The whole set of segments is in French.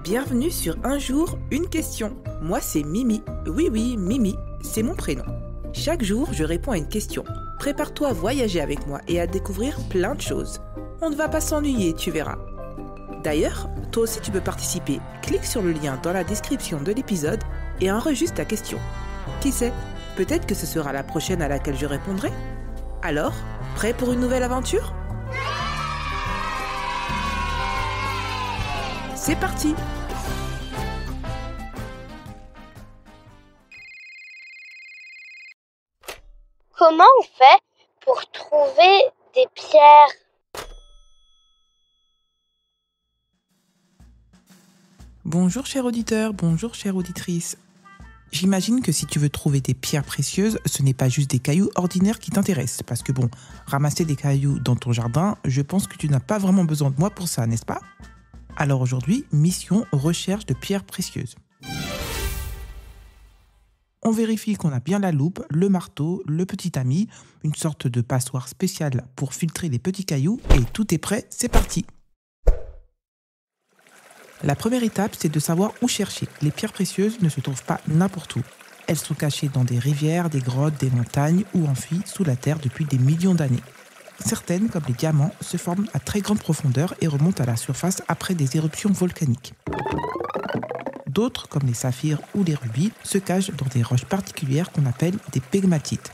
Bienvenue sur Un jour, une question. Moi, c'est Mimi. Oui, Mimi, c'est mon prénom. Chaque jour, je réponds à une question. Prépare-toi à voyager avec moi et à découvrir plein de choses. On ne va pas s'ennuyer, tu verras. D'ailleurs, toi aussi tu peux participer. Clique sur le lien dans la description de l'épisode et enregistre ta question. Qui sait, peut-être que ce sera la prochaine à laquelle je répondrai. Alors, prêt pour une nouvelle aventure ? C'est parti ! Comment on fait pour trouver des pierres? Bonjour cher auditeur, bonjour chère auditrice. J'imagine que si tu veux trouver des pierres précieuses, ce n'est pas juste des cailloux ordinaires qui t'intéressent. Parce que ramasser des cailloux dans ton jardin, je pense que tu n'as pas vraiment besoin de moi pour ça, n'est-ce pas ? Alors aujourd'hui, mission recherche de pierres précieuses. On vérifie qu'on a bien la loupe, le marteau, le petit tamis, une sorte de passoire spéciale pour filtrer les petits cailloux et tout est prêt, c'est parti. La première étape, c'est de savoir où chercher. Les pierres précieuses ne se trouvent pas n'importe où. Elles sont cachées dans des rivières, des grottes, des montagnes ou enfuies sous la terre depuis des millions d'années. Certaines, comme les diamants, se forment à très grande profondeur et remontent à la surface après des éruptions volcaniques. D'autres, comme les saphirs ou les rubis, se cachent dans des roches particulières qu'on appelle des pegmatites.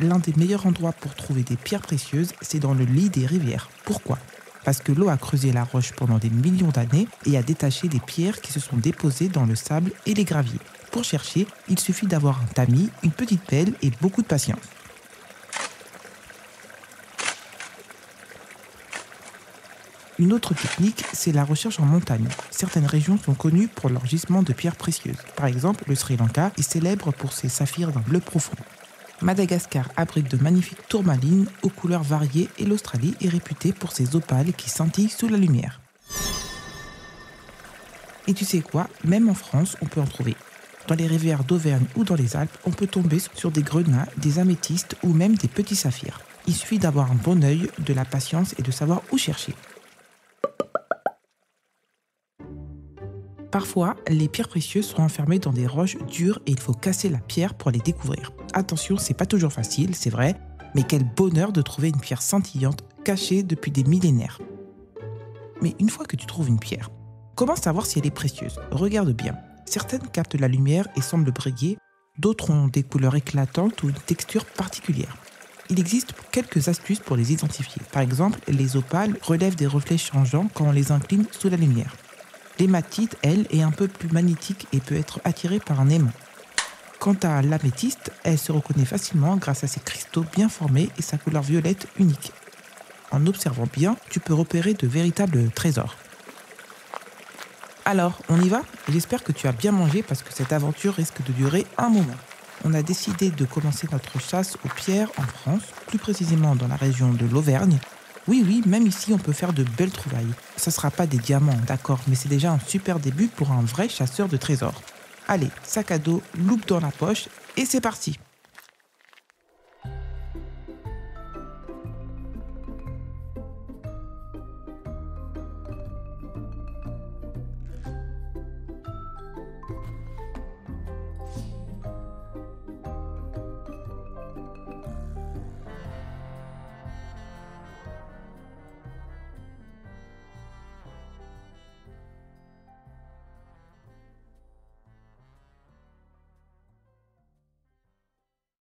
L'un des meilleurs endroits pour trouver des pierres précieuses, c'est dans le lit des rivières. Pourquoi ? Parce que l'eau a creusé la roche pendant des millions d'années et a détaché des pierres qui se sont déposées dans le sable et les graviers. Pour chercher, il suffit d'avoir un tamis, une petite pelle et beaucoup de patience. Une autre technique, c'est la recherche en montagne. Certaines régions sont connues pour leurs gisements de pierres précieuses. Par exemple, le Sri Lanka est célèbre pour ses saphirs d'un bleu profond. Madagascar abrite de magnifiques tourmalines aux couleurs variées et l'Australie est réputée pour ses opales qui scintillent sous la lumière. Et tu sais quoi ? Même en France, on peut en trouver. Dans les rivières d'Auvergne ou dans les Alpes, on peut tomber sur des grenats, des améthystes ou même des petits saphirs. Il suffit d'avoir un bon œil, de la patience et de savoir où chercher. Parfois, les pierres précieuses sont enfermées dans des roches dures et il faut casser la pierre pour les découvrir. Attention, c'est pas toujours facile, c'est vrai, mais quel bonheur de trouver une pierre scintillante cachée depuis des millénaires. Mais une fois que tu trouves une pierre, comment savoir si elle est précieuse ? Regarde bien. Certaines captent la lumière et semblent briller, d'autres ont des couleurs éclatantes ou une texture particulière. Il existe quelques astuces pour les identifier. Par exemple, les opales relèvent des reflets changeants quand on les incline sous la lumière. L'hématite, elle, est un peu plus magnétique et peut être attirée par un aimant. Quant à l'améthyste, elle se reconnaît facilement grâce à ses cristaux bien formés et sa couleur violette unique. En observant bien, tu peux repérer de véritables trésors. Alors, on y va ? J'espère que tu as bien mangé parce que cette aventure risque de durer un moment. On a décidé de commencer notre chasse aux pierres en France, plus précisément dans la région de l'Auvergne. Oui, même ici, on peut faire de belles trouvailles. Ça ne sera pas des diamants, d'accord, mais c'est déjà un super début pour un vrai chasseur de trésors. Allez, sac à dos, loupe dans la poche, et c'est parti!